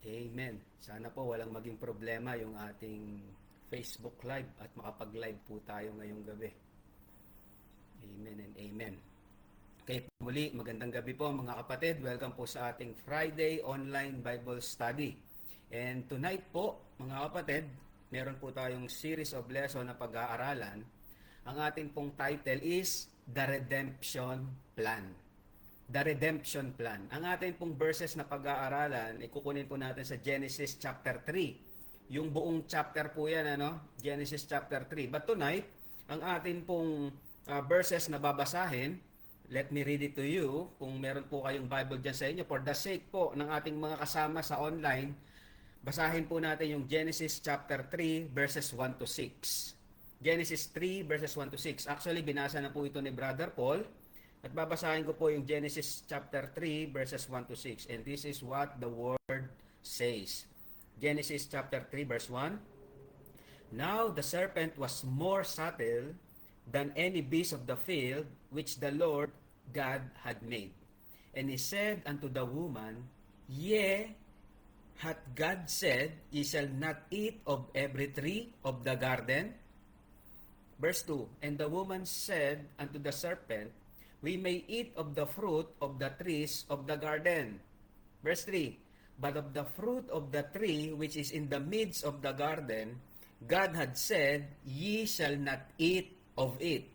Amen. Sana po walang maging problema yung ating Facebook Live at makapag-live po tayo ngayong gabi. Amen and amen. Okay, muli, magandang gabi po mga kapatid. Welcome po sa ating Friday Online Bible Study. And tonight po, mga kapatid, meron po tayong series of lesson na pag-aaralan. Ang ating pong title is The Redemption Plan. The Redemption Plan. Ang ating pong verses na pag-aaralan, ikukunin po natin sa Genesis chapter 3. Yung buong chapter po yan, Genesis chapter 3. But tonight, ang ating pong verses na babasahin, let me read it to you. Kung meron po kayong Bible dyan sa inyo, for the sake po ng ating mga kasama sa online, basahin po natin yung Genesis chapter 3, verses 1 to 6. Genesis 3, verses 1 to 6. Actually, binasa na po ito ni Brother Paul. At babasahin ko po yung Genesis chapter 3 verses 1 to 6. And this is what the word says. Genesis chapter 3 verse 1. Now the serpent was more subtle than any beast of the field which the Lord God had made. And he said unto the woman, Yea, hath God said, Ye shall not eat of every tree of the garden? Verse 2. And the woman said unto the serpent, We may eat of the fruit of the trees of the garden. Verse 3, But of the fruit of the tree which is in the midst of the garden, God had said, Ye shall not eat of it,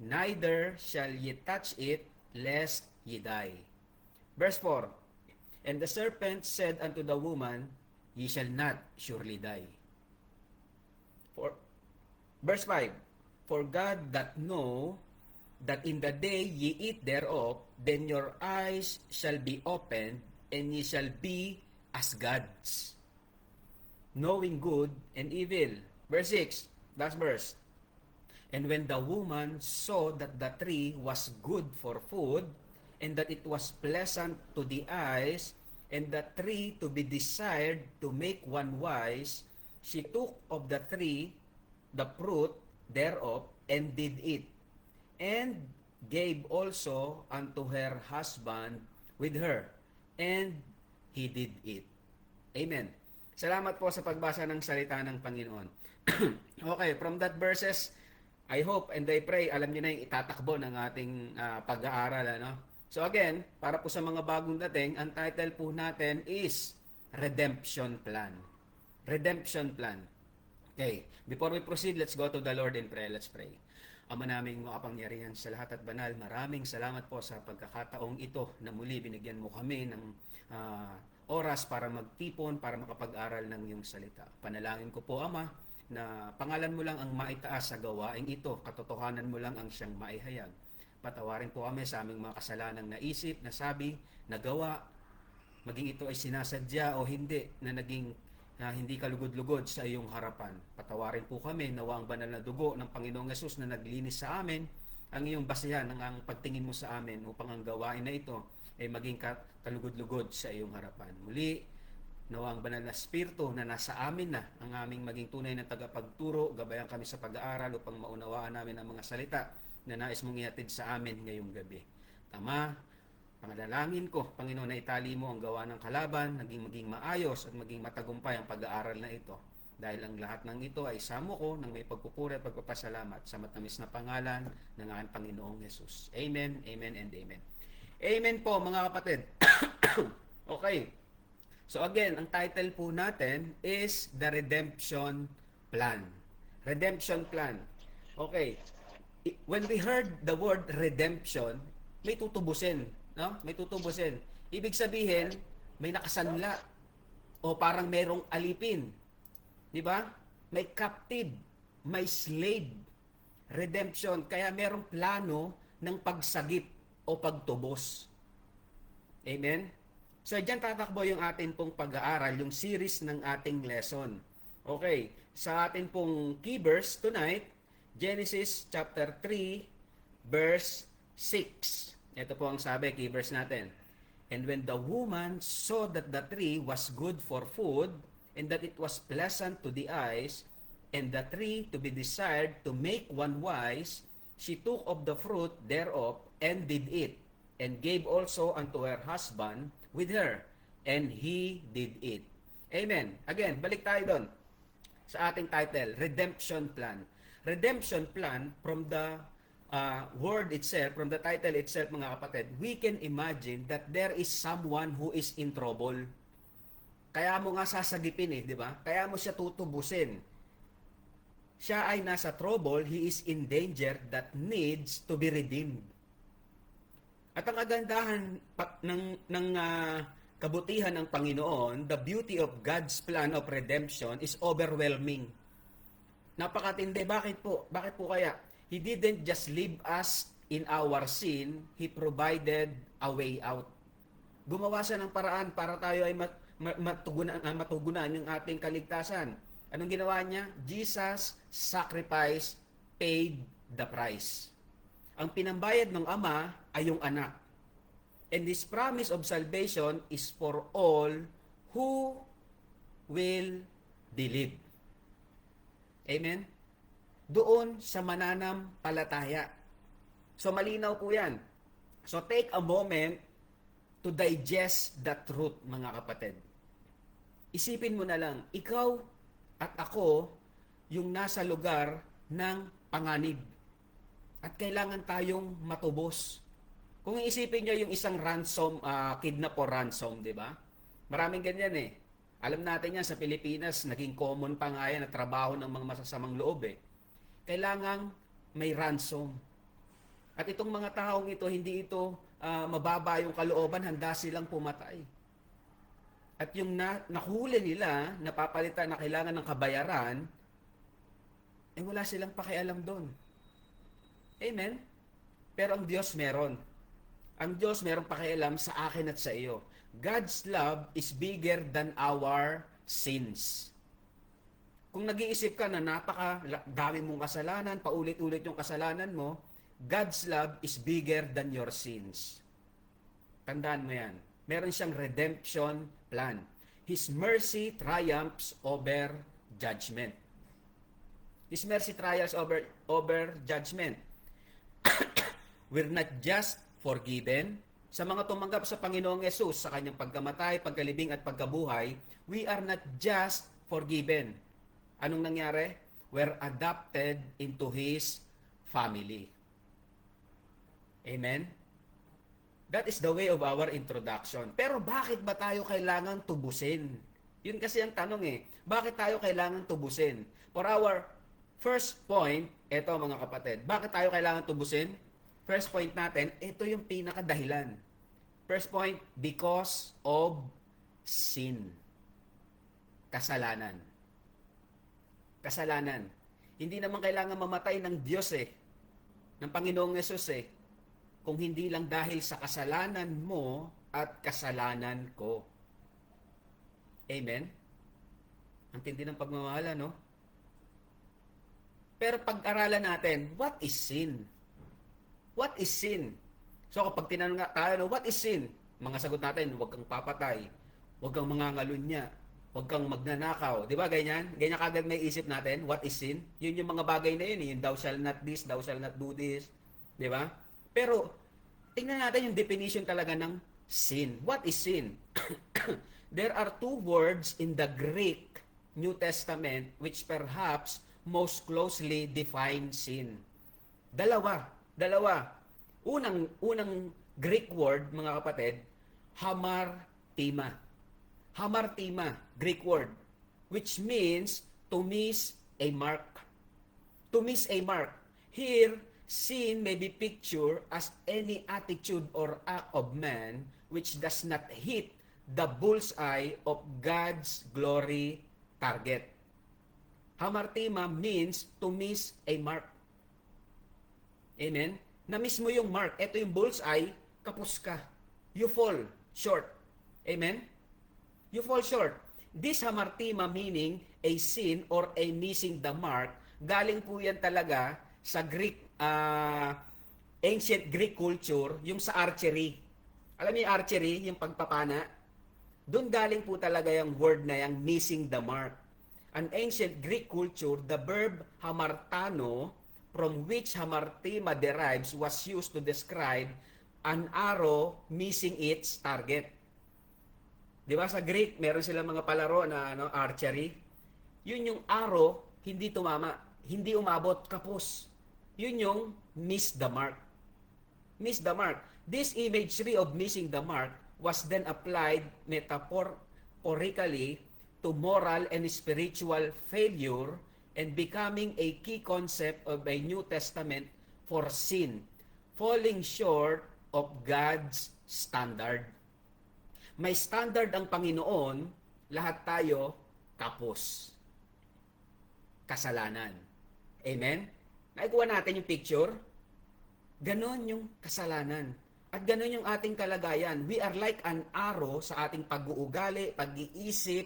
neither shall ye touch it, lest ye die. Verse 4, And the serpent said unto the woman, Ye shall not surely die. Verse 5, For God doth know that in the day ye eat thereof, then your eyes shall be opened, and ye shall be as gods, knowing good and evil. Verse 6, last verse. And when the woman saw that the tree was good for food, and that it was pleasant to the eyes, and the tree to be desired to make one wise, she took of the tree the fruit thereof, and did eat, and gave also unto her husband with her, and he did eat. Amen. Salamat po sa pagbasa ng salita ng Panginoon. Okay, from that verses, I hope and I pray, alam niyo na yung itatakbo ng ating pag-aaral. So again, para po sa mga bagong dating, ang title po natin is Redemption Plan. Redemption Plan. Okay, before we proceed, let's go to the Lord in prayer. Let's pray. Ama naming makapangyarihan sa lahat at banal, maraming salamat po sa pagkakataong ito na muli binigyan mo kami ng oras para magtipon, para makapag-aral ng iyong salita. Panalangin ko po, Ama, na pangalan mo lang ang maitaas sa gawaing ito, katotohanan mo lang ang siyang maihayag. Patawarin po kami sa aming mga kasalanang naisip, nasabi, nagawa, maging ito ay sinasadya o hindi, na naging hindi kalugod-lugod sa iyong harapan. Patawarin po kami, nawa ang banal na dugo ng Panginoong Yesus na naglinis sa amin, ang iyong basihan, ang pagtingin mo sa amin upang ang gawain na ito ay maging kalugod-lugod sa iyong harapan. Muli, nawa ang banal na Espiritu na nasa amin na ang aming maging tunay na tagapagturo, gabayan kami sa pag-aaral upang maunawaan namin ang mga salita na nais mong ihatid sa amin ngayong gabi. Tama, pangalangin ko, Panginoon, na itali mo ang gawa ng kalaban, maging maayos at maging matagumpay ang pag-aaral na ito. Dahil ang lahat ng ito ay samo ko ng may pagpupuri at pagpapasalamat sa matamis na pangalan ng aking Panginoong Yesus. Amen, amen, and amen. Amen po mga kapatid. Okay. So again, ang title po natin is The Redemption Plan. Redemption Plan. Okay. When we heard the word redemption, may tutubusin. No? May tutubusin. Ibig sabihin, may nakasanla o parang merong alipin. Di ba? May captive, may slave. Redemption. Kaya merong plano ng pagsagip o pagtubos. Amen? So, dyan tatakbo yung atin pong pag-aaral, yung series ng ating lesson. Okay. Sa atin pong key verse tonight, Genesis chapter 3, verse 6. Ito po ang sabi, key verse natin. And when the woman saw that the tree was good for food, and that it was pleasant to the eyes, and the tree to be desired to make one wise, she took of the fruit thereof, and did eat, and gave also unto her husband with her, and He did it. Amen. Again, balik tayo doon sa ating title, Redemption Plan. Redemption Plan, from the word itself, from the title itself, mga kapatid, we can imagine that there is someone who is in trouble. Kaya mo nga sasagipin di ba? Kaya mo siya tutubusin. Siya ay nasa trouble, he is in danger that needs to be redeemed. At ang kagandahan ng kabutihan ng Panginoon, the beauty of God's plan of redemption is overwhelming. Napakatindi. Bakit po? Bakit po kaya? He didn't just leave us in our sin, He provided a way out. Gumawa siya ng paraan para tayo ay matugunan yung ating kaligtasan. Anong ginawa niya? Jesus sacrifice paid the price. Ang pinambayad ng Ama ay yung anak. And this promise of salvation is for all who will believe. Amen? Doon sa mananampalataya. So malinaw po yan. So take a moment to digest that truth, mga kapatid. Isipin mo na lang, ikaw at ako yung nasa lugar ng panganib. At kailangan tayong matubos. Kung isipin nyo yung isang ransom, kidnap or ransom, di ba? Maraming ganyan Alam natin yan sa Pilipinas, naging common pa nga yan na trabaho ng mga masasamang loob Kailangang may ransom. At itong mga taong ito, hindi ito mababa yung kalooban, handa silang pumatay. At yung nahuli nila, napapalitan na kailangan ng kabayaran, wala silang pakialam doon. Amen? Pero ang Diyos meron. Ang Diyos merong pakialam sa akin at sa iyo. God's love is bigger than our sins. Kung nag-iisip ka na napakadami mong kasalanan, paulit-ulit yung kasalanan mo, God's love is bigger than your sins. Tandaan mo yan. Meron siyang redemption plan. His mercy triumphs over judgment. His mercy triumphs over judgment. We're not just forgiven. Sa mga tumanggap sa Panginoong Yesus sa kanyang pagkamatay, pagkalibing at pagkabuhay, we are not just forgiven. Anong nangyari? We're adopted into His family. Amen? That is the way of our introduction. Pero bakit ba tayo kailangan tubusin? Yun kasi ang tanong Bakit tayo kailangan tubusin? For our first point, eto mga kapatid, bakit tayo kailangan tubusin? First point natin, ito yung pinakadahilan. First point, because of sin. Kasalanan. Kasalanan. Hindi naman kailangan mamatay ng Diyos ng Panginoong Yesus kung hindi lang dahil sa kasalanan mo at kasalanan ko. Amen? Ang tindi ng pagmamahala, no? Pero pag-aralan natin, what is sin? What is sin? So kapag tinanong tayo, what is sin? Mga sagot natin, huwag kang papatay, huwag kang mangangalunya, huwag kang magnanakaw. Di ba ganyan? Ganyan kagad may isip natin, what is sin? Yun yung mga bagay na yun, yung thou shall not this, thou shall not do this. Di ba? Pero, tingnan natin yung definition talaga ng sin. What is sin? There are two words in the Greek New Testament which perhaps most closely define sin. Dalawa. Unang Greek word, mga kapatid, hamartima. Hamartima, Greek word, which means to miss a mark. To miss a mark. Here, sin may be pictured as any attitude or act of man which does not hit the bullseye of God's glory target. Hamartima means to miss a mark. Amen? Na-miss mo yung mark. Ito yung bullseye, kapos ka. You fall short. Amen? You fall short. This hamartima meaning a sin or a missing the mark, galing po yan talaga sa Greek, ancient Greek culture, yung sa archery. Alam niyo yung archery, yung pagpapana? Doon galing po talaga yung word na yung missing the mark. An ancient Greek culture, the verb hamartano, from which hamartima derives, was used to describe an arrow missing its target. Di ba sa Greek, meron silang mga palaro na archery. Yun yung arrow, hindi tumama, hindi umabot, kapos. Yun yung miss the mark. Miss the mark. This imagery of missing the mark was then applied metaphorically to moral and spiritual failure and becoming a key concept of a New Testament for sin, falling short of God's standard. May standard ang Panginoon, lahat tayo kapos. Kasalanan. Amen? Naikuha natin yung picture? Ganon yung kasalanan. At ganon yung ating kalagayan. We are like an arrow sa ating pag-uugali, pag-iisip,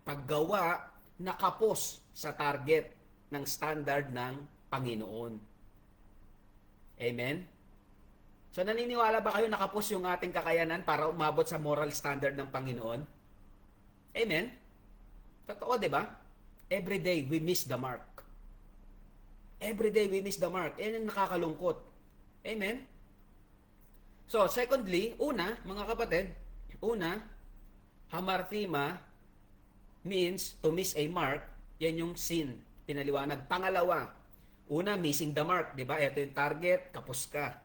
paggawa, nakapos sa target ng standard ng Panginoon. Amen? So naniniwala ba kayo nakapos yung ating kakayanan para umabot sa moral standard ng Panginoon? Amen? Totoo, di ba? Every day we miss the mark. Every day we miss the mark. Yan yung nakakalungkot. Amen? So, secondly, mga kapatid, hamarthema means to miss a mark. Yan yung sin. Pinaliwanag. Pangalawa, missing the mark. Diba? Ito yung target, kapos ka.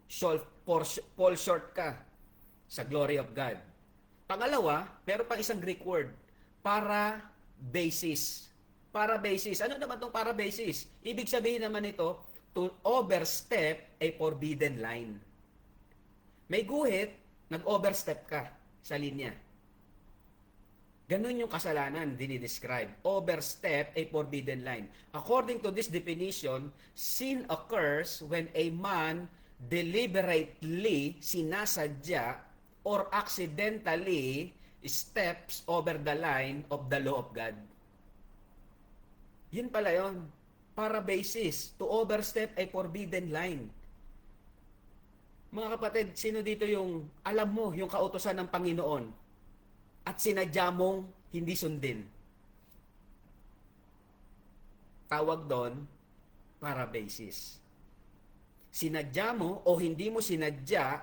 Fall short ka sa glory of God. Pangalawa, meron pang isang Greek word. Para basis. Para basis. Ano naman itong para basis? Ibig sabihin naman ito, to overstep a forbidden line. May guhit, nag-overstep ka sa linya. Ganun yung kasalanan, dinidescribe. Overstep a forbidden line. According to this definition, sin occurs when a man deliberately, sinasadya, or accidentally steps over the line of the law of God. Yun pala yun. Para basis, to overstep a forbidden line. Mga kapatid, sino dito yung, alam mo, yung kautusan ng Panginoon at sinadya mong hindi sundin? Tawag doon, para basis. Sinadya mo o hindi mo sinadya,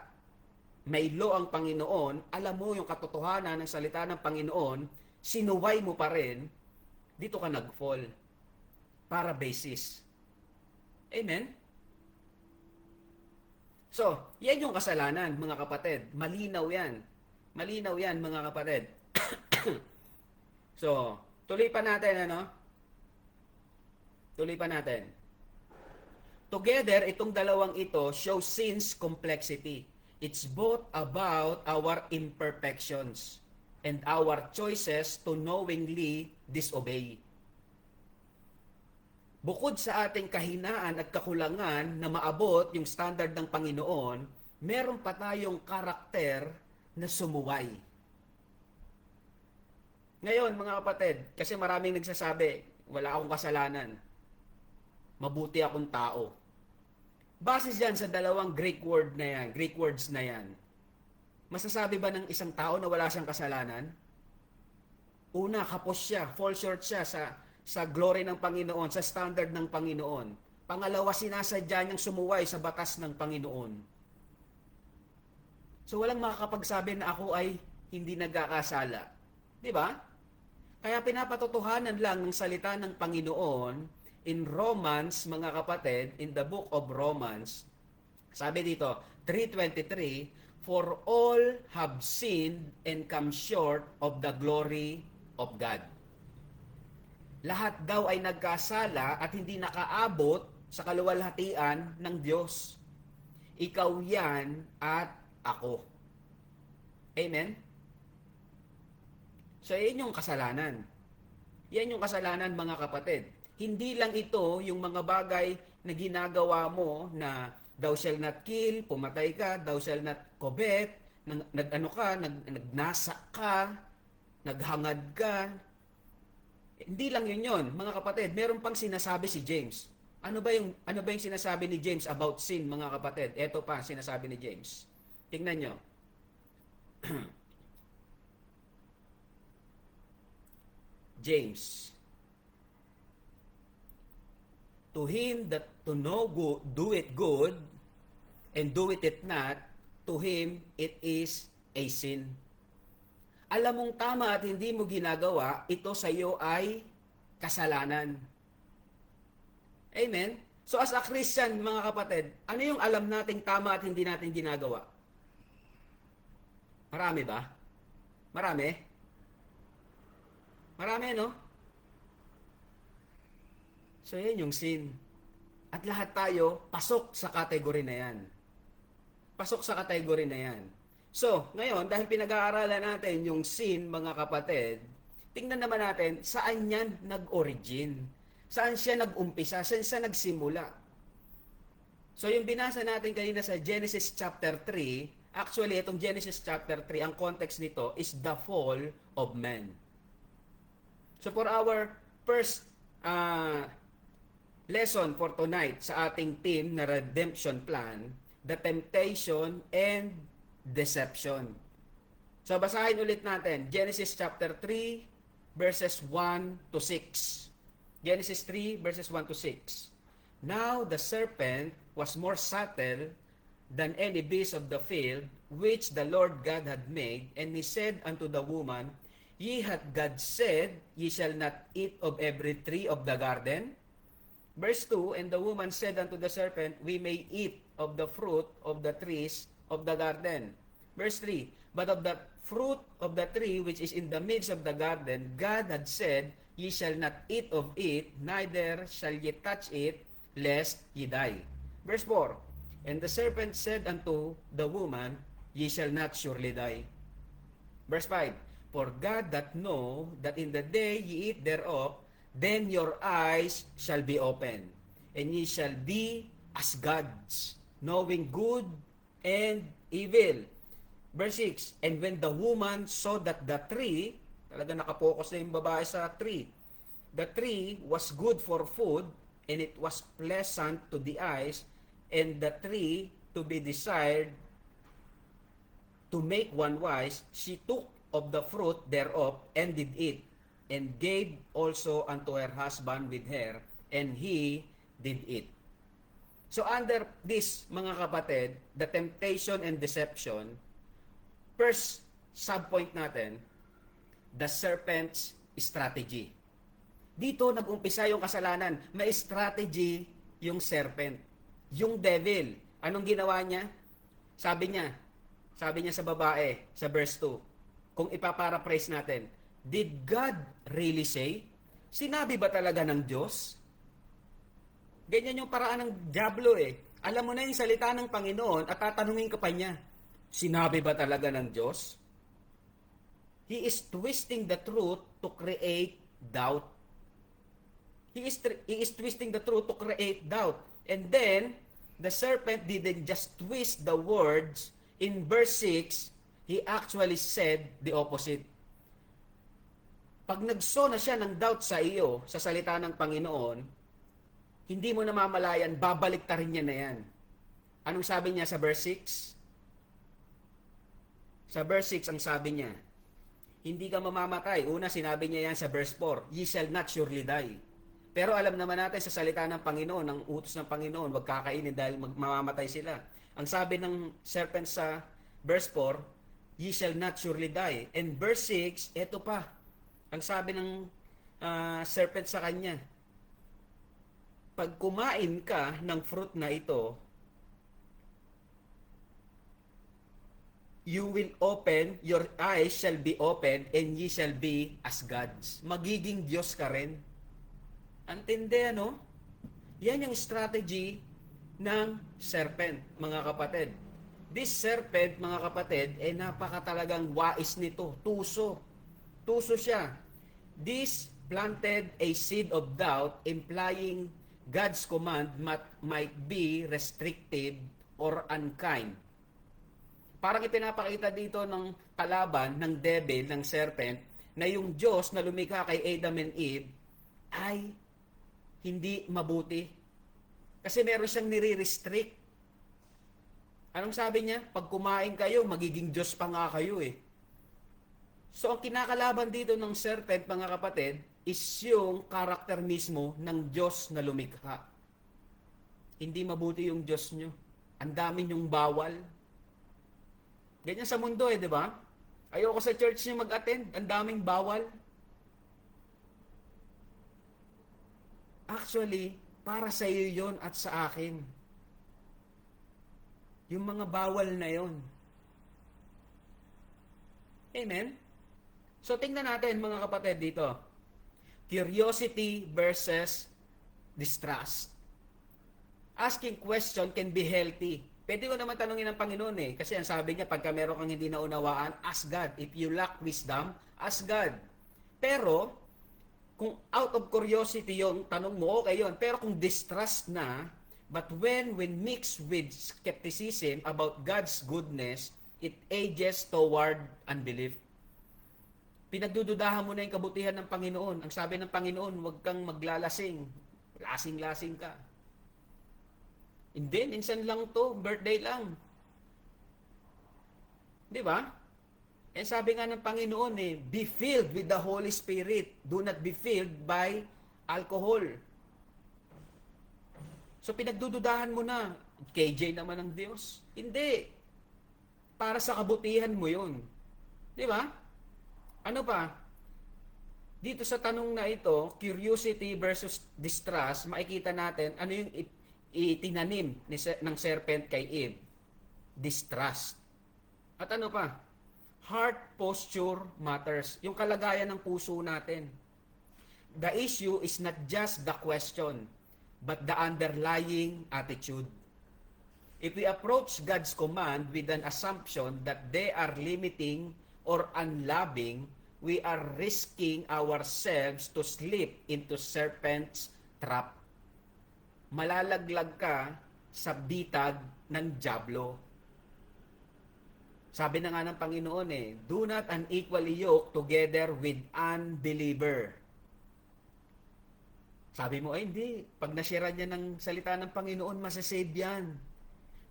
may law ang Panginoon, alam mo yung katotohanan ng salita ng Panginoon, sinuway mo pa rin, dito ka nag-fall. Para basis. Amen? So, yan yung kasalanan, mga kapatid. Malinaw yan. Malinaw yan, mga kapatid. So, tuloy pa natin, Tuloy pa natin. Together, itong dalawang ito show sin's complexity. It's both about our imperfections and our choices to knowingly disobey. Bukod sa ating kahinaan at kakulangan na maabot yung standard ng Panginoon, meron pa tayong karakter na sumuway. Ngayon, mga kapatid, kasi maraming nagsasabi, wala akong kasalanan. Mabuti akong tao. Base dyan sa dalawang Greek words na yan, masasabi ba ng isang tao na wala siyang kasalanan? Una, kapos siya, fall short siya sa glory ng Panginoon, sa standard ng Panginoon. Pangalawa, sinasadya niyang sumuway sa batas ng Panginoon. So walang makakapagsabi na ako ay hindi nagkakasala. Di ba? Kaya pinapatotohanan lang ng salita ng Panginoon in Romans, mga kapatid, in the book of Romans, sabi dito, 3:23, for all have sinned and come short of the glory of God. Lahat daw ay nagkasala at hindi nakaabot sa kaluwalhatian ng Diyos. Ikaw yan at ako. Amen? So, yan yung kasalanan. Yan yung kasalanan, mga kapatid. Hindi lang ito yung mga bagay na ginagawa mo na thou shall not kill, pumatay ka, thou shall not covet, nagnasa ka, naghangad ka. Hindi lang yun, mga kapatid. Meron pang sinasabi si James. Ano ba yung sinasabi ni James about sin, mga kapatid? Ito pa sinasabi ni James. Tingnan nyo. James. To him that to know good, do it good, and do it not, to him it is a sin. alam mong tama at hindi mo ginagawa, ito sa iyo ay kasalanan. Amen? So as a Christian, mga kapatid, ano yung alam nating tama at hindi natin ginagawa? Marami ba? Marami? Marami, no? So yan yung sin. At lahat tayo, pasok sa kategory na yan. Pasok sa kategory na yan. So, ngayon, dahil pinag-aaralan natin yung sin, mga kapatid, tingnan naman natin, saan yan nag-origin? Saan siya nag-umpisa? Saan siya nagsimula? So, yung binasa natin kanina sa Genesis chapter 3, actually, itong Genesis chapter 3, ang context nito is the fall of man. So, for our first lesson for tonight sa ating theme na redemption plan, the temptation and deception. So, basahin ulit natin. Genesis chapter 3, verses 1 to 6. Genesis 3, verses 1 to 6. Now the serpent was more subtle than any beast of the field, which the Lord God had made. And he said unto the woman, Ye hath God said, Ye shall not eat of every tree of the garden? Verse 2, And the woman said unto the serpent, We may eat of the fruit of the trees of the garden. Verse 3, But of the fruit of the tree which is in the midst of the garden, God had said, Ye shall not eat of it, neither shall ye touch it, lest ye die. Verse 4, And the serpent said unto the woman, Ye shall not surely die. Verse 5, For God doth know that in the day ye eat thereof, then your eyes shall be opened, and ye shall be as gods, knowing good and evil. Verse 6, And when the woman saw that the tree, talaga nakapokus na yung babae sa tree, the tree was good for food, and it was pleasant to the eyes, and the tree to be desired to make one wise, she took of the fruit thereof, and did eat, and gave also unto her husband with her, and he did eat. So under this, mga kapatid, the temptation and deception, first subpoint natin, the serpent's strategy. Dito nag-umpisa yung kasalanan. May strategy yung serpent. Yung devil. Anong ginawa niya? Sabi niya sa babae, sa verse 2, kung ipaparaphrase natin, Did God really say? Sinabi ba talaga ng Diyos? Ganyan yung paraan ng diablo eh. Alam mo na yung salita ng Panginoon at tatanungin ka pa niya, sinabi ba talaga ng Diyos? He is twisting the truth to create doubt. He is twisting the truth to create doubt. And then, the serpent didn't just twist the words. In verse 6, he actually said the opposite. Pag nagso na siya ng doubt sa iyo, sa salita ng Panginoon, hindi mo namamalayan, babalik ta rin niya na yan. Anong sabi niya sa verse 6? Sa verse 6, ang sabi niya, hindi ka mamamatay. Una, sinabi niya yan sa verse 4, Ye shall not surely die. Pero alam naman natin sa salita ng Panginoon, ng utos ng Panginoon, wag kakainin dahil mamamatay sila. Ang sabi ng serpent sa verse 4, Ye shall not surely die. And verse 6, eto pa. Ang sabi ng serpent sa kanya, pag kumain ka ng fruit na ito, you will open, your eyes shall be opened, and ye shall be as gods. Magiging Diyos ka rin. Antindi, ano? Yan yung strategy ng serpent, mga kapatid. This serpent, mga kapatid, napakatalagang wais nito. Tuso. Tuso siya. This planted a seed of doubt, implying God's command might be restrictive or unkind. Parang ipinapakita dito ng kalaban, ng devil, ng serpent, na yung Diyos na lumikha kay Adam and Eve ay hindi mabuti. Kasi meron siyang nire-restrict. Anong sabi niya? Pag kumain kayo, magiging Diyos pa nga kayo eh. So ang kinakalaban dito ng serpent, mga kapatid, is yung karakter mismo ng Diyos na lumikha. Hindi mabuti yung Diyos nyo. Ang dami nyong bawal. Ganyan sa mundo eh, di ba? Ayoko sa church niyo mag-attend. Ang daming bawal. Actually, para sa iyo yon at sa akin. Yung mga bawal na yon. Amen? So, tingnan natin mga kapatid dito. Curiosity versus distrust. Asking question can be healthy. Pwede ko naman tanungin ng Panginoon kasi ang sabi niya, pagka meron kang hindi naunawaan, ask God. If you lack wisdom, ask God. Pero, kung out of curiosity yung tanong mo, okay yun. Pero kung distrust na, but when mixed with skepticism about God's goodness, it ages toward unbelief. Pinagdududahan mo na yung kabutihan ng Panginoon. Ang sabi ng Panginoon, huwag kang maglalasing. Lasing-lasing ka. Hindi, minsan lang to, birthday lang. Di ba? Sabi nga ng Panginoon be filled with the Holy Spirit. Do not be filled by alcohol. So pinagdududahan mo na, KJ naman ng Diyos. Hindi. Para sa kabutihan mo yun. Di ba? Ano pa? Dito sa tanong na ito, curiosity versus distrust, makikita natin ano yung itinanim ng serpent kay Eve. Distrust. At ano pa? Heart posture matters. Yung kalagayan ng puso natin. The issue is not just the question, but the underlying attitude. If we approach God's command with an assumption that they are limiting or unloving, we are risking ourselves to slip into serpent's trap. Malalaglag ka sa bitag ng dyablo. Sabi na nga ng Panginoon do not unequally yoke together with unbeliever. Sabi mo, hindi. Pag nasira niya ng salita ng Panginoon, masasave yan.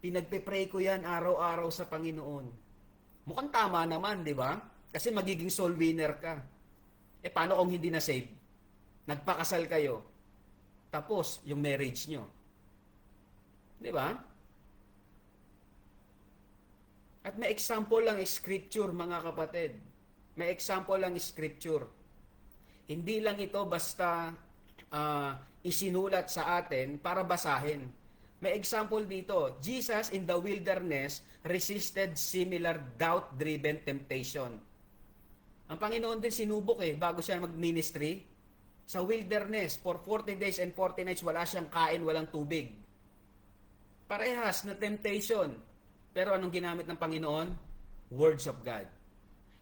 Pinagpe-pray ko yan araw-araw sa Panginoon. Mukhang tama naman, di ba? Kasi magiging soul winner ka. Paano kung hindi na-save? Nagpakasal kayo. Tapos, yung marriage nyo. Di ba? At may example lang scripture, mga kapatid. May example lang scripture. Hindi lang ito basta isinulat sa atin para basahin. May example dito. Jesus in the wilderness resisted similar doubt-driven temptation. Ang Panginoon din sinubok bago siya mag-ministry. Sa wilderness, for 40 days and 40 nights, wala siyang kain, walang tubig. Parehas na temptation. Pero anong ginamit ng Panginoon? Words of God.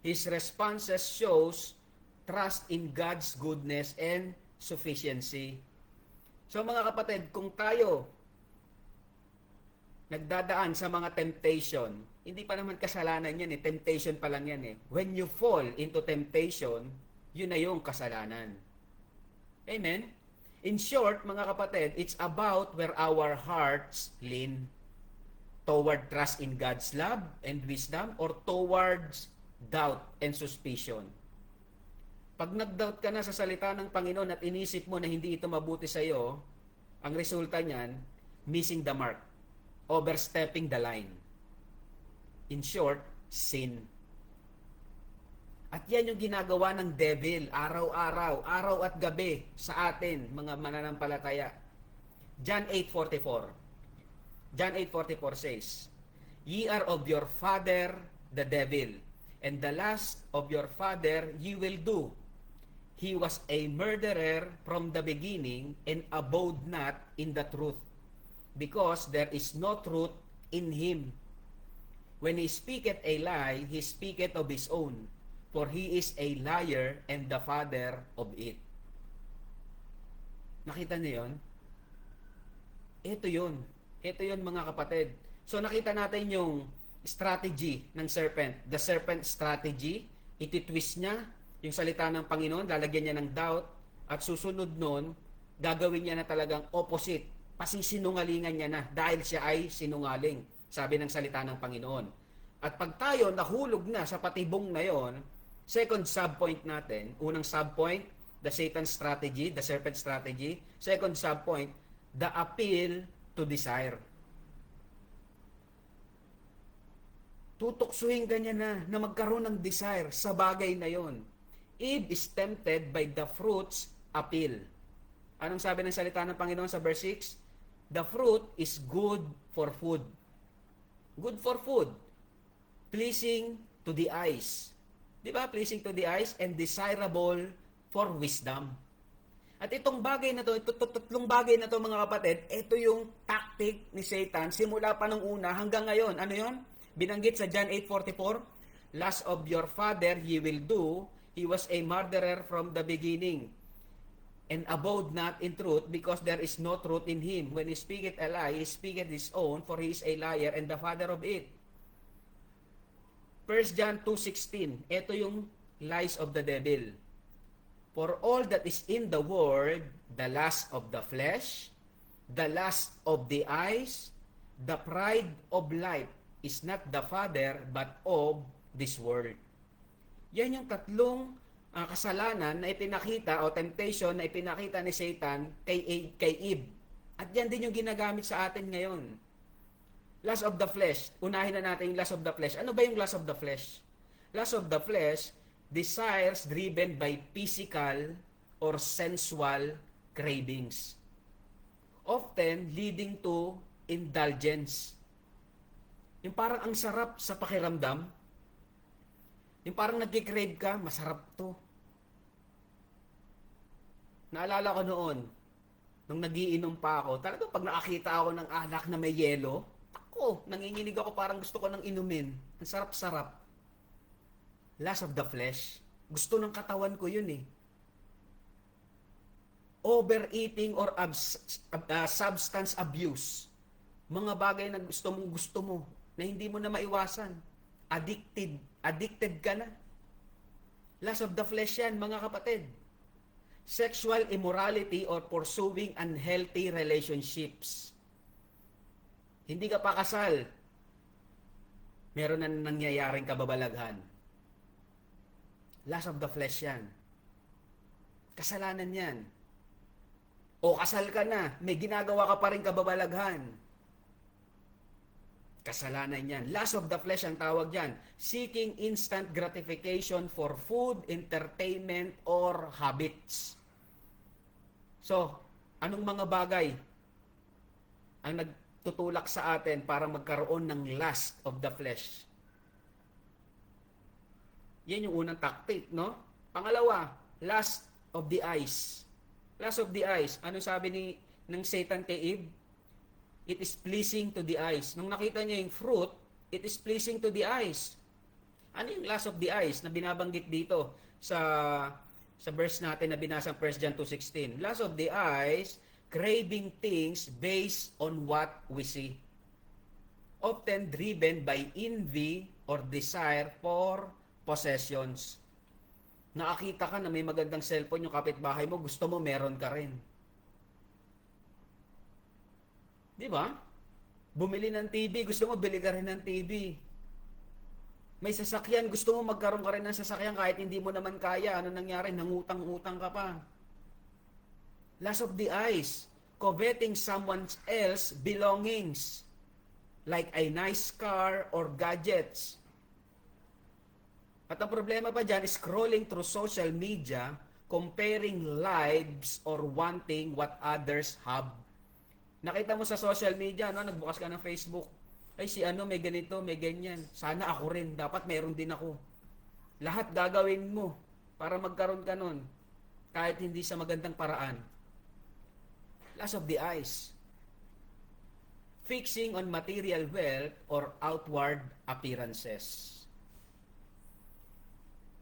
His responses shows trust in God's goodness and sufficiency. So mga kapatid, kung tayo nagdadaan sa mga temptation, hindi pa naman kasalanan yan temptation pa lang yan When you fall into temptation, yun na yung kasalanan. Amen? In short, mga kapatid, it's about where our hearts lean. Toward trust in God's love and wisdom or towards doubt and suspicion. Pag nag-doubt ka na sa salita ng Panginoon at inisip mo na hindi ito mabuti sa iyo, ang resulta niyan, missing the mark, overstepping the line. In short, sin. At yan yung ginagawa ng devil araw-araw, araw at gabi sa atin, mga mananampalataya. John 8:44. John 8:44 says, Ye are of your father, the devil, and the lust of your father ye will do. He was a murderer from the beginning and abode not in the truth, because there is no truth in him. When he speaketh a lie, he speaketh of his own, for he is a liar and the father of it. Nakita niyo yun? Ito yun. Ito yun mga kapatid. So nakita natin yung strategy ng serpent. The serpent strategy, ititwist niya yung salita ng Panginoon, lalagyan niya ng doubt, at susunod nun, gagawin niya na talagang opposite. Pasisinungalingan niya na dahil siya ay sinungaling, sabi ng salita ng Panginoon. At pag tayo nahulog na sa patibong na yon, second subpoint natin, unang subpoint, the Satan strategy, the serpent strategy. Second subpoint, the appeal to desire. Tutuksuhin ka niya na magkaroon ng desire sa bagay na yon. Eve is tempted by the fruit's appeal. Anong sabi ng salita ng Panginoon sa verse 6? The fruit is good for food. Good for food. Pleasing to the eyes. Di ba? Pleasing to the eyes and desirable for wisdom. At itong bagay na to, tatlong bagay na to mga kapatid, ito yung tactic ni Satan simula pa nung una hanggang ngayon. Ano yon? Binanggit sa John 8:44, lust of your father he will do, he was a murderer from the beginning, and abode not in truth, because there is no truth in him. When he speaketh a lie, he speaketh his own, for he is a liar and the father of it. 1 John 2:16, ito yung lies of the devil. For all that is in the world, the lust of the flesh, the lust of the eyes, the pride of life, is not the father, but of this world. Yan yung tatlong kasalanan na ipinakita o temptation na ipinakita ni Satan kay Eve. At yan din yung ginagamit sa atin ngayon. Lust of the flesh. Unahin na natin yung lust of the flesh. Ano ba yung lust of the flesh? Lust of the flesh, desires driven by physical or sensual cravings, often leading to indulgence. Yung parang ang sarap sa pakiramdam, yung parang nagkikrave ka, masarap to. Naalala ko noon, nung nagiinom pa ako, talaga pag nakakita ako ng alak na may yelo, nanginginig ako, parang gusto ko nang inumin. Ang sarap-sarap. Lust of the flesh. Gusto ng katawan ko yun eh. Overeating or substance abuse. Mga bagay na gusto mo, na hindi mo na maiwasan. Addicted ka na. Lust of the flesh yan, mga kapatid. Sexual immorality or pursuing unhealthy relationships. Hindi ka pa kasal, meron na nangyayaring kababalaghan. Lust of the flesh yan. Kasalanan yan. O kasal ka na, may ginagawa ka pa rin kababalaghan. Kasalanan yan. Lust of the flesh ang tawag yan. Seeking instant gratification for food, entertainment, or habits. So, anong mga bagay ang nagtutulak sa atin para magkaroon ng lust of the flesh? Yan yung unang tactic, no? Pangalawa, lust of the eyes. Lust of the eyes. Ano sabi ng Satan kay Eve? It is pleasing to the eyes. Nung nakita niya yung fruit, it is pleasing to the eyes. Ano yung lust of the eyes na binabanggit dito sa verse natin na binasa 1 John 2:16? Lust of the eyes, craving things based on what we see. Often driven by envy or desire for possessions. Nakakita ka na may magandang cellphone yung kapitbahay mo, gusto mo meron ka rin. Di ba? Bumili ng TV, gusto mo bili ka rin ng TV. May sasakyan, gusto mo magkaroon ka rin ng sasakyan kahit hindi mo naman kaya. Ano nangyari? Nangutang-utang ka pa. Lust of the eyes, coveting someone else's belongings, like a nice car or gadgets. At ang problema pa dyan, scrolling through social media, comparing lives or wanting what others have. Nakita mo sa social media, no, nagbukas ka ng Facebook, ay si ano may ganito, may ganyan. Sana ako rin, dapat meron din ako. Lahat gagawin mo para magkaroon ka nun, kahit hindi sa magandang paraan. Lust of the eyes. Fixing on material wealth or outward appearances.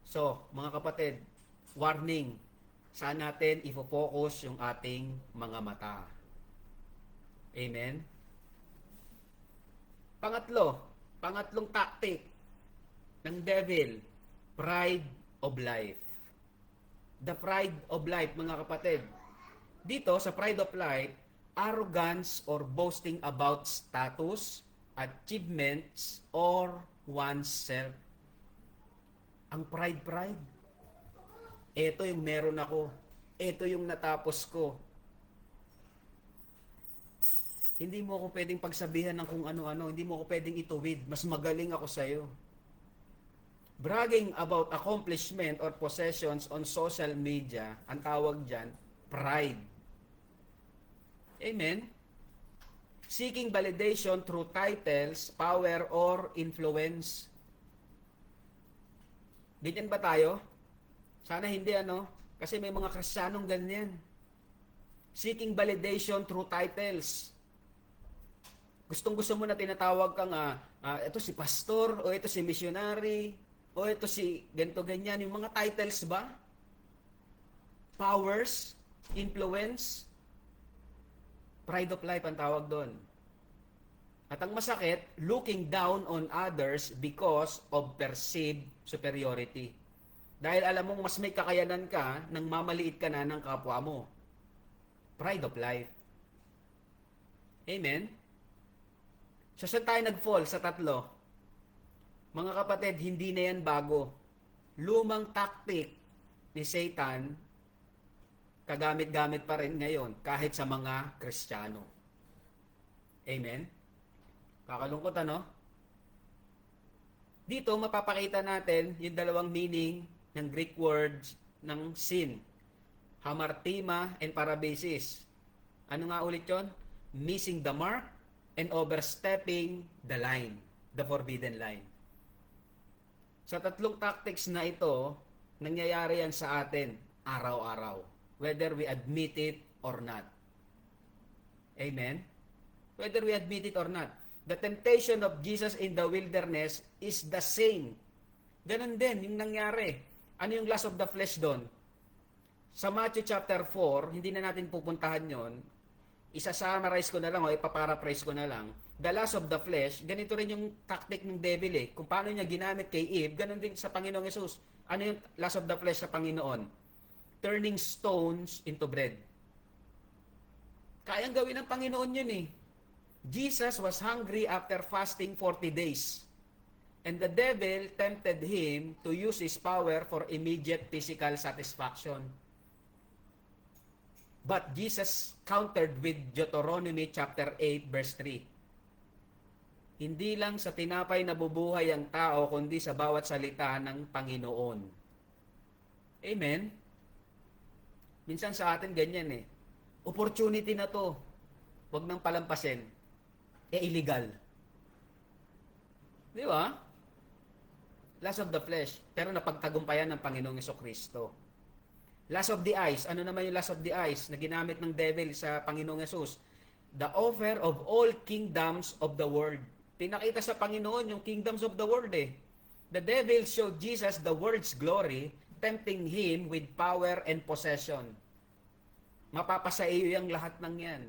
So, mga kapatid, warning, saan natin ifo-focus yung ating mga mata? Amen? Pangatlong tactic ng devil, pride of life. The pride of life, mga kapatid. Dito, sa pride of life, arrogance or boasting about status, achievements, or oneself. Ang pride. Ito yung meron ako. Ito yung natapos ko. Hindi mo ako pwedeng pagsabihan ng kung ano-ano. Hindi mo ako pwedeng ituwid. Mas magaling ako sa'yo. Bragging about accomplishment or possessions on social media, ang tawag dyan, pride. Amen? Seeking validation through titles, power, or influence. Ganyan ba tayo? Sana hindi kasi may mga Kristiyanong ganyan. Seeking validation through titles. Gustong-gusto mo na tinatawag kang, ito si pastor, o ito si missionary, o ito si ganito ganyan. Yung mga titles ba? Powers, influence, pride of life ang tawag doon. At ang masakit, looking down on others because of perceived superiority. Dahil alam mong mas may kakayanan ka nang mamaliit ka na ng kapwa mo. Pride of life. Amen? So, saan tayo nag-fall sa tatlo? Mga kapatid, hindi na yan bago. Lumang tactic ni Satan, kagamit-gamit pa rin ngayon kahit sa mga Kristiyano. Amen? Kakalungkot Dito, mapapakita natin yung dalawang meaning ng Greek words ng sin. Hamartima and parabasis. Ano nga ulit yun? Missing the mark and overstepping the line. The forbidden line. Sa tatlong tactics na ito, nangyayari yan sa atin araw-araw. Whether we admit it or not. Amen? Whether we admit it or not. The temptation of Jesus in the wilderness is the same. Ganon din yung nangyari. Ano yung lust of the flesh doon? Sa Matthew chapter 4, hindi na natin pupuntahan yon. Isa-summarize ko na lang o ipaparaphrase ko na lang. The lust of the flesh, ganito rin yung tactic ng devil Kung paano niya ginamit kay Eve, ganon din sa Panginoong Yesus. Ano yung lust of the flesh sa Panginoon? Turning stones into bread. Kayang gawin ng Panginoon yun Jesus was hungry after fasting 40 days. And the devil tempted him to use his power for immediate physical satisfaction. But Jesus countered with Deuteronomy chapter 8 verse 3. Hindi lang sa tinapay nabubuhay ang tao, kundi sa bawat salita ng Panginoon. Amen? Minsan sa atin ganyan Opportunity na to. Huwag nang palampasin. Illegal. Di ba? Lust of the flesh. Pero napagtagumpayan ng Panginoong Jesucristo. Lust of the eyes. Ano naman yung lust of the eyes na ginamit ng devil sa Panginoong Jesus? The offer of all kingdoms of the world. Pinakita sa Panginoon yung kingdoms of the world The devil showed Jesus the world's glory, tempting him with power and possession. Mapapasa iyo yung lahat ng yan.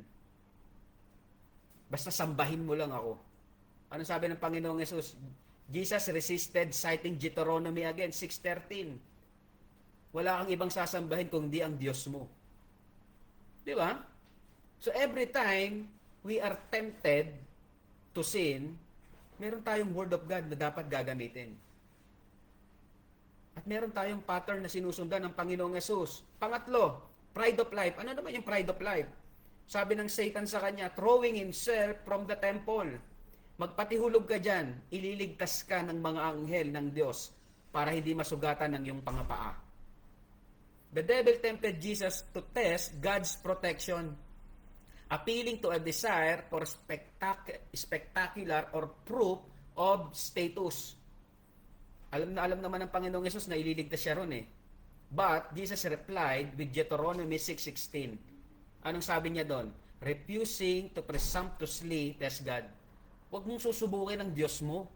Basta sambahin mo lang ako. Ano sabi ng Panginoong Jesus? Jesus resisted, citing Deuteronomy again, 6:13. Wala kang ibang sasambahin kung di ang Diyos mo. Di ba? So every time we are tempted to sin, meron tayong Word of God na dapat gagamitin. At meron tayong pattern na sinusundan ng Panginoong Yesus. Pangatlo, pride of life. Ano naman yung pride of life? Sabi ng Satan sa kanya, throwing himself from the temple. Magpatihulog ka dyan, ililigtas ka ng mga anghel ng Diyos para hindi masugatan ng iyong pangapaa. The devil tempted Jesus to test God's protection, appealing to a desire for spectacular or proof of status. Alam naman ng Panginoong Yesus na ililigtas siya ron But Jesus replied with Deuteronomy 6:16. Anong sabi niya doon? Refusing to presumptuously test God. Huwag mong susubukin ang Diyos mo.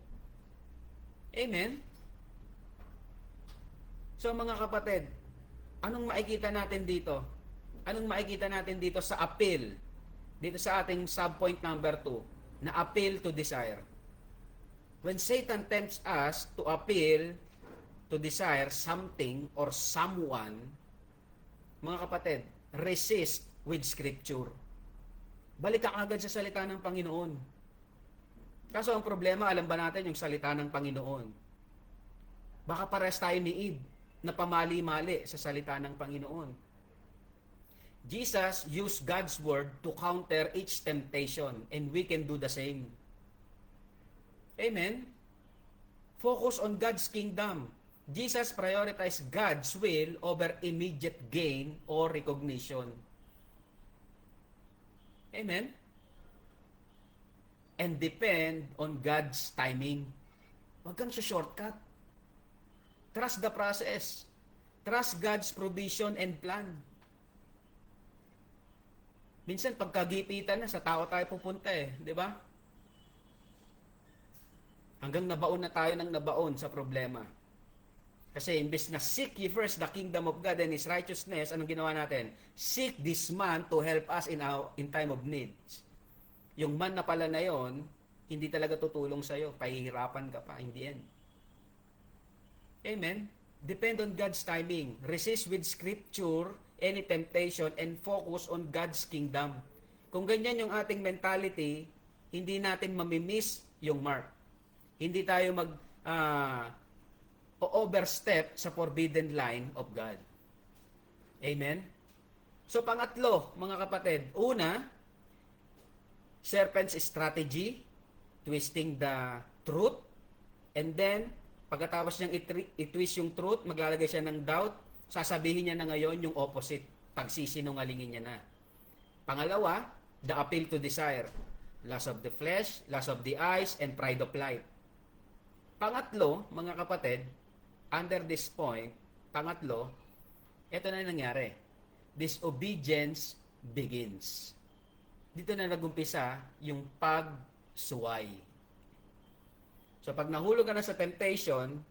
Amen? So mga kapatid, anong makikita natin dito? Anong makikita natin dito sa appeal? Dito sa ating subpoint number 2, na appeal to desire. When Satan tempts us to appeal to desire something or someone, mga kapatid, resist with Scripture. Balik ka agad sa salita ng Panginoon. Kaso ang problema, alam ba natin yung salita ng Panginoon? Baka pares tayo ni Eve na pamali-mali sa salita ng Panginoon. Jesus used God's word to counter each temptation, and we can do the same. Amen? Focus on God's kingdom. Jesus prioritized God's will over immediate gain or recognition. Amen? And depend on God's timing. Huwag kang shortcut. Trust the process. Trust God's provision and plan. Minsan pagkagipitan na, sa tao tayo pupunta di ba? Hanggang nabaon na tayo ng nabaon sa problema. Kasi imbes na seek ye first the kingdom of God and His righteousness, anong ginawa natin? Seek this man to help us in time of need. Yung man na pala na yon, hindi talaga tutulong sa'yo. Pahihirapan ka pa in the end. Amen? Depend on God's timing. Resist with scripture any temptation and focus on God's kingdom. Kung ganyan yung ating mentality, hindi natin mamimiss yung mark. Hindi tayo overstep sa forbidden line of God. Amen? So pangatlo, mga kapatid, una, serpent's strategy, twisting the truth, and then, pagkatapos niyang i-twist yung truth, maglalagay siya ng doubt, sasabihin niya na ngayon yung opposite, pagsisinungalingin niya na. Pangalawa, the appeal to desire, lust of the flesh, lust of the eyes, and pride of life. Pangatlo, mga kapatid, under this point, pangatlo, ito na nangyari. Disobedience begins. Dito na nagumpisa yung pagsuway. So pag nahulog ka na sa temptation,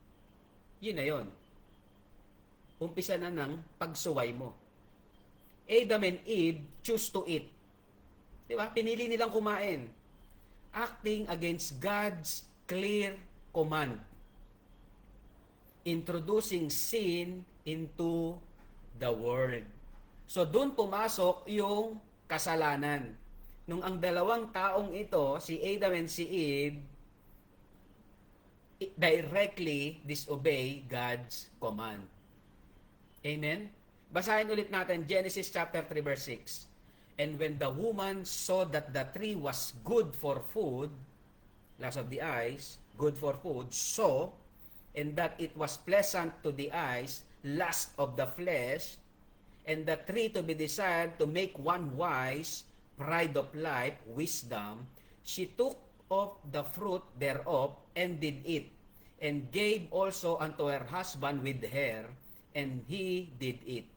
yun na yun. Umpisa na ng pagsuway mo. Adam and Eve choose to eat. Diba? Pinili nilang kumain. Acting against God's clear command. Introducing sin into the world. So doon pumasok yung kasalanan. Nung ang dalawang taong ito, si Adam and si Eve, directly disobey God's command. Amen? Basahin ulit natin Genesis chapter 3 verse 6. And when the woman saw that the tree was good for food, lust of the eyes, good for food, so, and that it was pleasant to the eyes, lust of the flesh, and the tree to be desired to make one wise, pride of life, wisdom, she took of the fruit thereof, and did eat, and gave also unto her husband with her, and he did eat.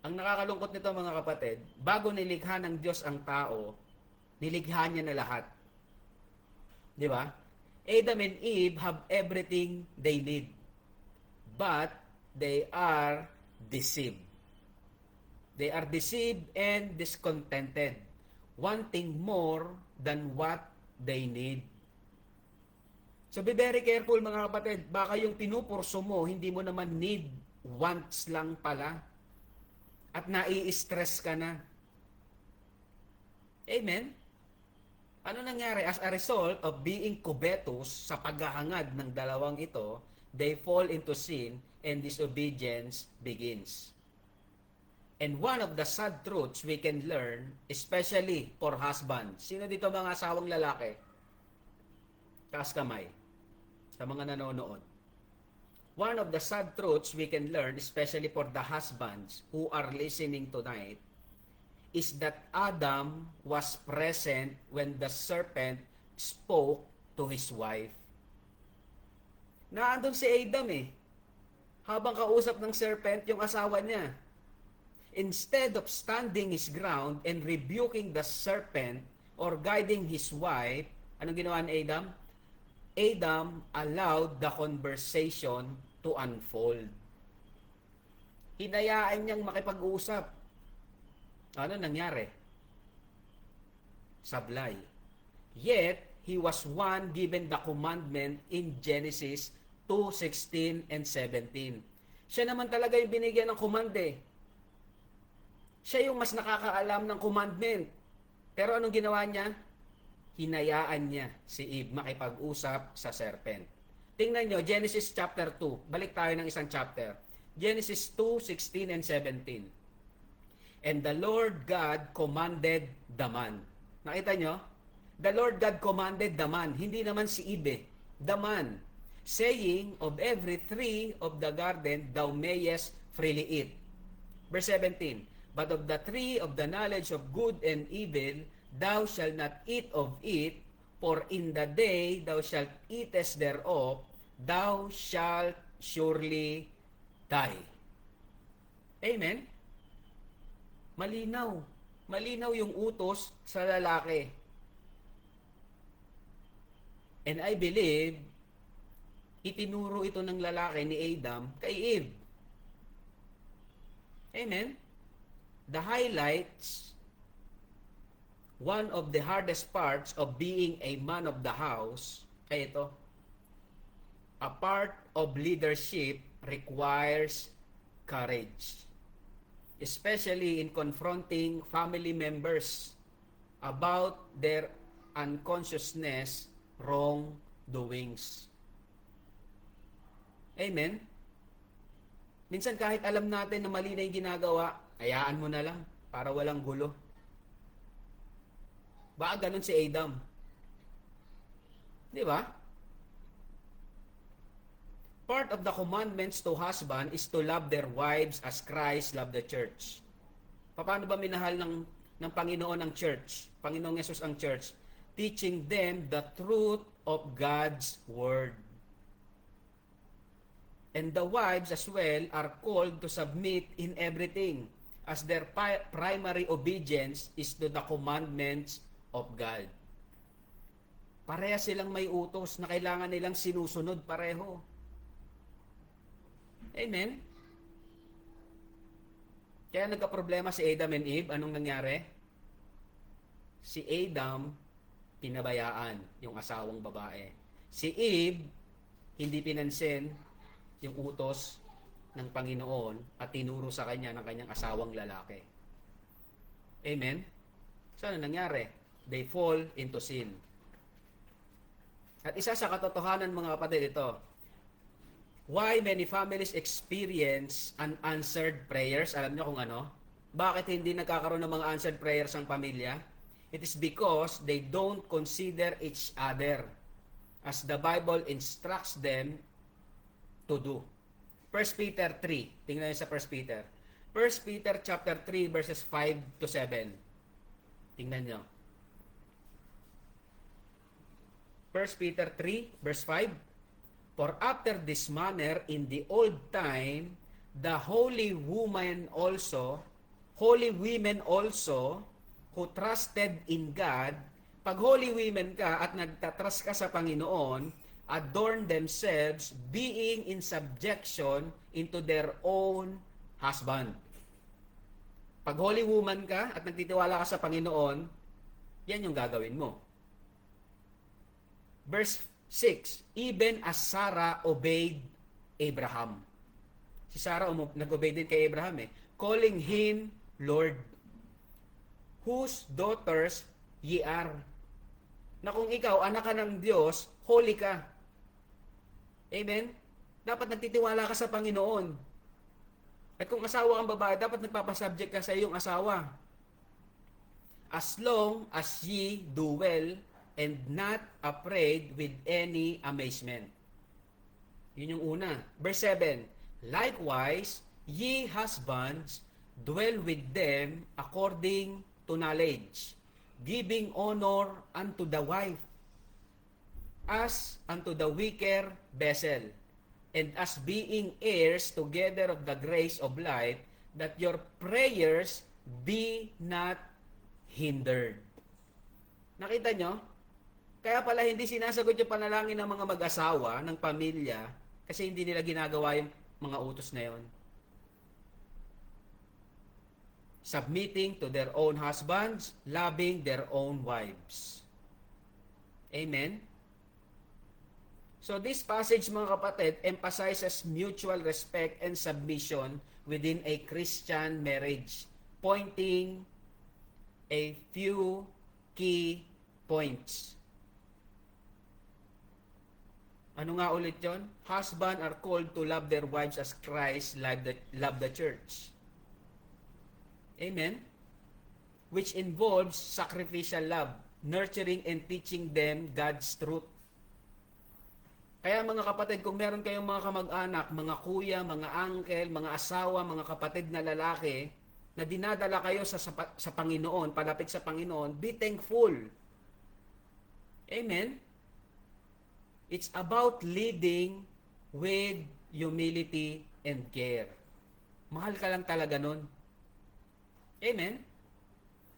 Ang nakakalungkot nito, mga kapatid, bago nilikha ng Diyos ang tao, nilikha niya na lahat. Di ba? Adam and Eve have everything they need, but they are deceived. They are deceived and discontented, wanting more than what they need. So be very careful, mga kapatid. Baka yung pinupurso mo, hindi mo naman need, wants lang pala. At nai-stress ka na. Amen? Ano nangyari? As a result of being covetous sa paghahangad ng dalawang ito, they fall into sin and disobedience begins. And one of the sad truths we can learn, especially for husbands. Sino dito mga asawang lalaki? Taas kamay. Sa mga nanonood. One of the sad truths we can learn, especially for the husbands who are listening tonight, is that Adam was present when the serpent spoke to his wife. Naandun si Adam habang kausap ng serpent yung asawa niya. Instead of standing his ground and rebuking the serpent or guiding his wife, anong ginawa ni Adam? Adam allowed the conversation to unfold. Hinayaan niyang makipag-usap. Ano nangyari? Sablay. Yet, he was one given the commandment in Genesis 2:16 and 17. Siya naman talaga yung binigyan ng command Siya yung mas nakakaalam ng commandment. Pero anong ginawa niya? Hinayaan niya si Eve makipag-usap sa serpent. Tingnan nyo, Genesis chapter 2. Balik tayo ng isang chapter. Genesis 2:16 and 17. And the Lord God commanded the man. Nakita nyo? The Lord God commanded the man. Hindi naman si Eve. The man. Saying, of every tree of the garden thou mayest freely eat. Verse 17. But of the tree of the knowledge of good and evil, thou shalt not eat of it, for in the day thou shalt eatest thereof, thou shalt surely die. Amen? Malinaw. Malinaw yung utos sa lalaki. And I believe, itinuro ito ng lalaki ni Adam kay Eve. Amen? The highlights, one of the hardest parts of being a man of the house, ay ito. A part of leadership requires courage. Especially in confronting family members about their unconsciousness, wrongdoings. Amen? Minsan kahit alam natin na mali na yung ginagawa, hayaan mo na lang para walang gulo. Baka ganun si Adam. Di ba? Part of the commandments to husband is to love their wives as Christ loved the church. Paano ba minahal ng Panginoon ang church? Panginoong Yesus ang church? Teaching them the truth of God's word. And the wives as well are called to submit in everything, as their primary obedience is to the commandments of God. Pareha silang may utos na kailangan nilang sinusunod pareho. Amen? Kaya nagka-problema si Adam and Eve. Anong nangyari? Si Adam, pinabayaan yung asawang babae. Si Eve, hindi pinansin yung utos ng Panginoon at tinuro sa kanya ng kanyang asawang lalaki. Amen? So, ano nangyari? They fall into sin. At isa sa katotohanan, mga kapatid, ito, why many families experience unanswered prayers? Alam niyo kung ano? Bakit hindi nagkakaroon ng mga answered prayers ang pamilya? It is because they don't consider each other as the Bible instructs them to do. 1 Peter 3. Tingnan niyo sa 1 Peter. 1 Peter chapter 3 verses 5 to 7. Tingnan niyo. 1 Peter 3 verse 5. For after this manner in the old time, the holy women also, who trusted in God, pag holy women ka at nagtatrust ka sa Panginoon, adorn themselves, being in subjection into their own husband. Pag holy woman ka at nagtitiwala ka sa Panginoon, yan yung gagawin mo. Verse 6, even as Sarah obeyed Abraham. Si Sarah nag-obey din kay Abraham calling him Lord, whose daughters ye are. Na kung ikaw, anak ka ng Diyos, holy ka. Amen? Dapat nagtitiwala ka sa Panginoon. At kung asawa kang babae, dapat nagpapasubject ka sa iyong asawa. As long as ye do well, and not afraid with any amazement. Yun yung una. Verse 7, likewise, ye husbands, dwell with them according to knowledge, giving honor unto the wife, as unto the weaker vessel, and as being heirs together of the grace of life, that your prayers be not hindered. Nakita nyo? Kaya pala hindi sinasagot yung panalangin ng mga mag-asawa, ng pamilya, kasi hindi nila ginagawa yung mga utos na yon. Submitting to their own husbands, loving their own wives. Amen? So this passage, mga kapatid, emphasizes mutual respect and submission within a Christian marriage, pointing a few key points. Ano nga ulit yon? Husband are called to love their wives as Christ loved the church. Amen? Which involves sacrificial love, nurturing and teaching them God's truth. Kaya mga kapatid, kung meron kayong mga kamag-anak, mga kuya, mga uncle, mga asawa, mga kapatid na lalaki, na dinadala kayo sa Panginoon, palapit sa Panginoon, be thankful. Amen? It's about leading with humility and care. Mahal ka lang talaga nun. Amen?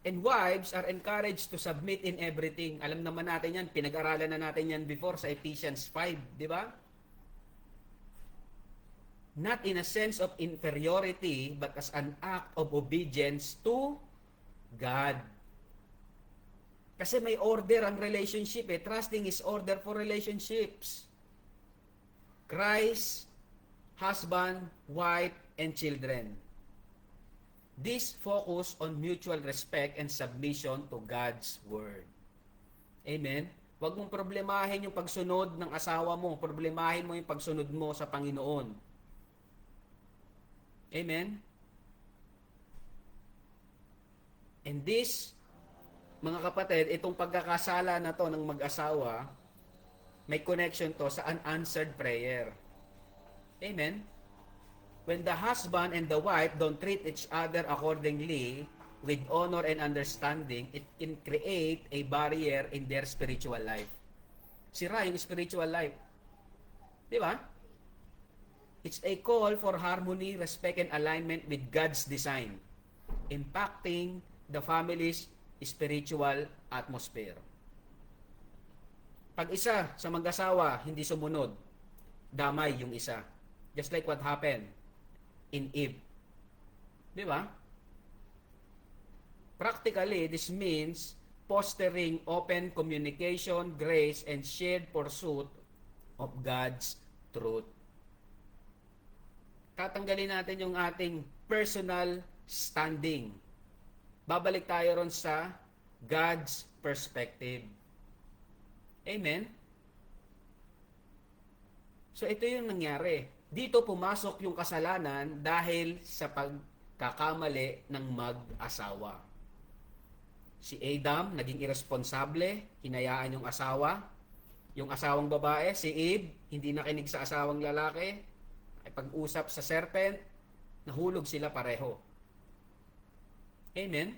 And wives are encouraged to submit in everything. Alam naman natin yan, pinag-aralan na natin yan before sa Ephesians 5, di ba? Not in a sense of inferiority, but as an act of obedience to God. Kasi may order ang relationship eh. Trusting is order for relationships. Christ, husband, wife, and children. This focus on mutual respect and submission to God's Word. Amen? Huwag mong problemahin yung pagsunod ng asawa mo. Problemahin mo yung pagsunod mo sa Panginoon. Amen? And this, mga kapatid, itong pagkakasala na to ng mag-asawa, may connection to sa unanswered prayer. Amen? When the husband and the wife don't treat each other accordingly with honor and understanding, it can create a barrier in their spiritual life. Sira yung spiritual life. Di ba? It's a call for harmony, respect, and alignment with God's design, impacting the family's spiritual atmosphere. Pag isa sa mag-asawa hindi sumunod, damay yung isa. Just like what happened in Eve. Di ba? Practically, this means fostering open communication, grace, and shared pursuit of God's truth. Tatanggalin natin yung ating personal standing. Babalik tayo ron sa God's perspective. Amen? So ito yung nangyari. Dito pumasok yung kasalanan dahil sa pagkakamali ng mag-asawa. Si Adam naging irresponsable, hinayaan yung asawa. Yung asawang babae, si Eve, hindi nakinig sa asawang lalaki. Ay pag-usap sa serpent, nahulog sila pareho. Amen?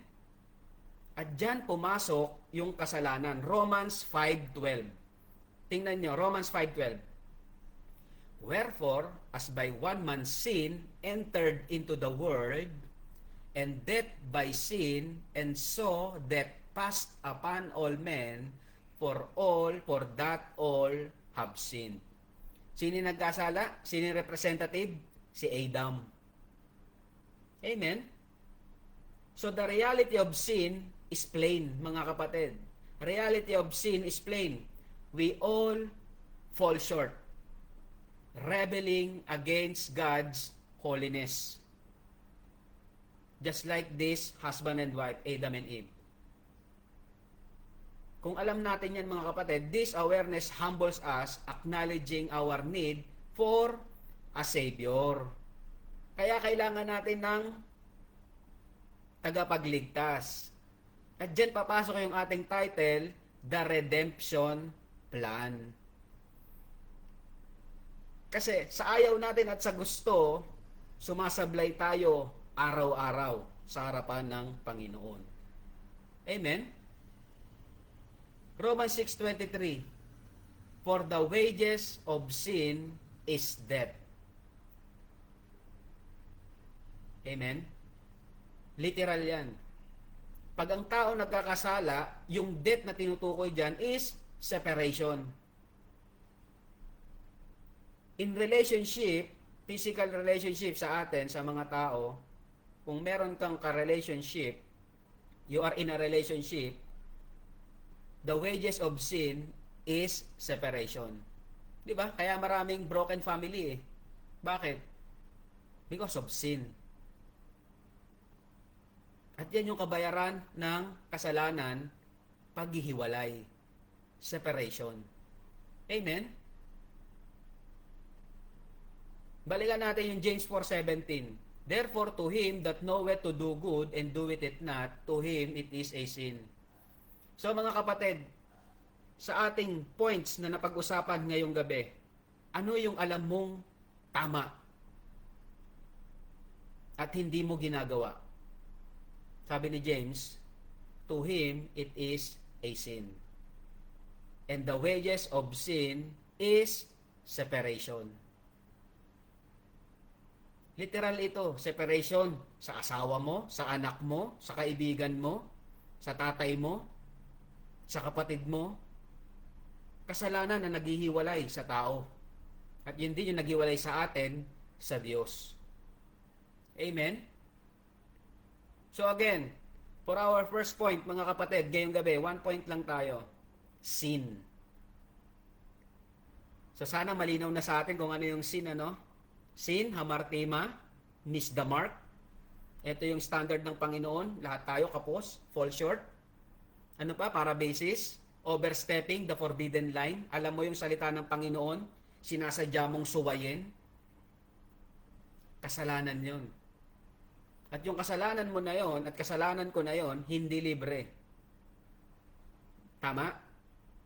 At dyan pumasok yung kasalanan. Romans 5:12. Tingnan nyo, Romans 5:12. Wherefore, as by one man's sin entered into the world, and death by sin, and so death passed upon all men, for that all have sinned. Sino nagkasala? Sino representative? Si Adam. Amen? So the reality of sin is plain, mga kapatid. Reality of sin is plain. We all fall short, rebelling against God's holiness. Just like this husband and wife, Adam and Eve. Kung alam natin yan mga kapatid, this awareness humbles us, acknowledging our need for a Savior. Kaya kailangan natin ng tagapagligtas. At dyan papasok yung ating title, The Redemption Plan. Kasi sa ayaw natin at sa gusto, sumasablay tayo araw-araw sa harapan ng Panginoon. Amen? Romans 6:23. For the wages of sin is death. Amen? Literal yan. Pag ang tao nagkakasala, yung death na tinutukoy dyan is separation. In relationship, physical relationship sa atin, sa mga tao, kung meron kang ka-relationship, you are in a relationship, the wages of sin is separation. Di ba? Kaya maraming broken family eh. Bakit? Because of sin. At yan yung kabayaran ng kasalanan, paghihiwalay. Separation. Amen? Balikan natin yung James 4:17. Therefore to him that knoweth to do good and doeth it not, to him it is a sin. So mga kapatid, sa ating points na napag-usapan ngayong gabi, ano yung alam mong tama at hindi mo ginagawa? Sabi ni James, to him it is a sin. And the wages of sin is separation. Literal ito, separation sa asawa mo, sa anak mo, sa kaibigan mo, sa tatay mo, sa kapatid mo. Kasalanan na naghihiwalay sa tao. At yun din yung naghiwalay sa atin sa Diyos. Amen? So again, for our first point, mga kapatid, ngayong gabi, 1 point lang tayo. Sin. So sana malinaw na sa atin kung ano yung sin, ano? Sin, hamartima, miss the mark. Ito yung standard ng Panginoon. Lahat tayo kapos, fall short. Ano pa? Para basis, overstepping the forbidden line. Alam mo yung salita ng Panginoon, sinasadya mong suwayin. Kasalanan yon. At yung kasalanan mo na yon at kasalanan ko na yon, hindi libre. Tama?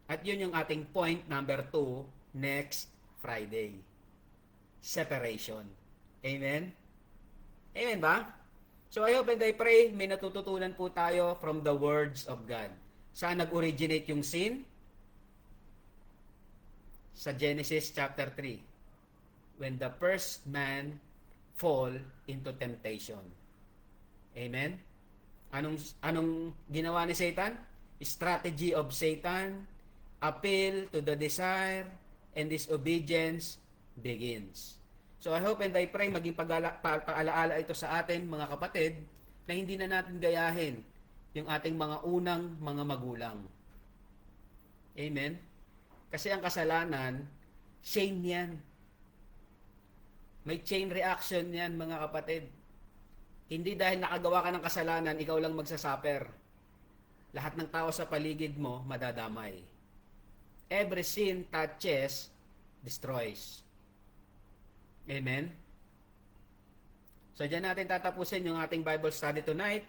At yun yung ating point number 2, next Friday. Separation. Amen? Amen ba? So I hope and I pray may natututunan po tayo from the words of God. Saan nag-originate yung sin? Sa Genesis chapter 3. When the first man fall into temptation. Amen? Anong ginawa ni Satan? Strategy of Satan, appeal to the desire, and disobedience begins. So I hope and I pray maging pag-alaala ito sa atin mga kapatid na hindi na natin gayahin yung ating mga unang mga magulang. Amen? Kasi ang kasalanan, chain yan. May chain reaction yan mga kapatid. Hindi dahil nakagawa ka ng kasalanan, ikaw lang magsasuffer. Lahat ng tao sa paligid mo madadamay. Every sin touches, destroys. Amen? So, dyan natin tatapusin yung ating Bible study tonight.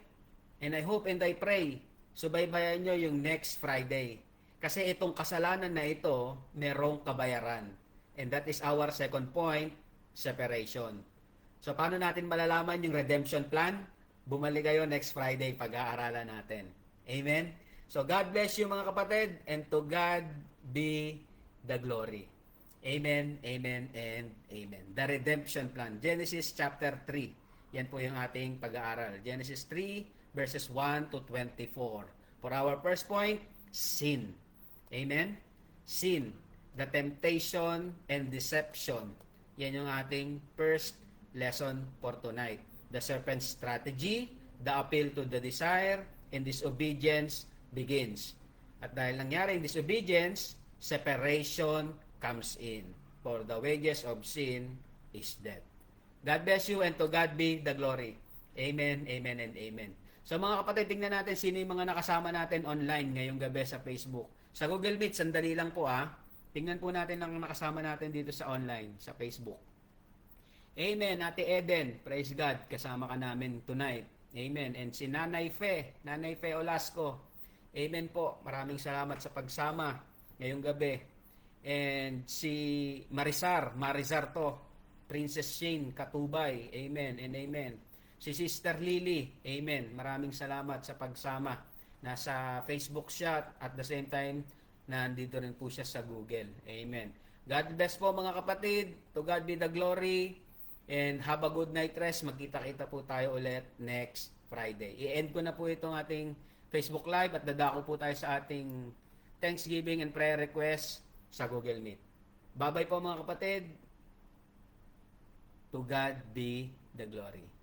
And I hope and I pray, subaybayan nyo yung next Friday. Kasi itong kasalanan na ito, merong kabayaran. And that is our second point, separation. So, paano natin malalaman yung redemption plan? Bumalik kayo next Friday, pag-aaralan natin. Amen? So, God bless you mga kapatid, and to God be the glory. Amen, amen, and amen. The redemption plan. Genesis chapter 3. Yan po yung ating pag-aaral. Genesis 3 verses 1 to 24. For our first point, sin. Amen? Sin. The temptation and deception. Yan yung ating first lesson for tonight. The serpent's strategy, the appeal to the desire, and disobedience begins. At dahil nangyari yung disobedience, separation comes in. For the wages of sin is death. God bless you, and to God be the glory. Amen, amen, and amen. So mga kapatid, tingnan natin sino yung mga nakasama natin online ngayong gabi sa Facebook. Sa Google Meet, sandali lang po Tingnan po natin ang nakasama natin dito sa online, sa Facebook. Amen, Ate Eden, praise God, kasama ka namin tonight. Amen. And si Nanay Fe Olasco. Amen po, maraming salamat sa pagsama ngayong gabi. And si Marizar to, Princess Shane Katubay, amen and amen. Si Sister Lily, amen. Maraming salamat sa pagsama. Nasa Facebook siya at the same time, nandito rin po siya sa Google. Amen. God bless po mga kapatid. To God be the glory. And have a good night rest. Magkita-kita po tayo ulit next Friday. I-end ko na po itong ating Facebook Live at dadako po tayo sa ating Thanksgiving and prayer request sa Google Meet. Bye-bye po mga kapatid. To God be the glory.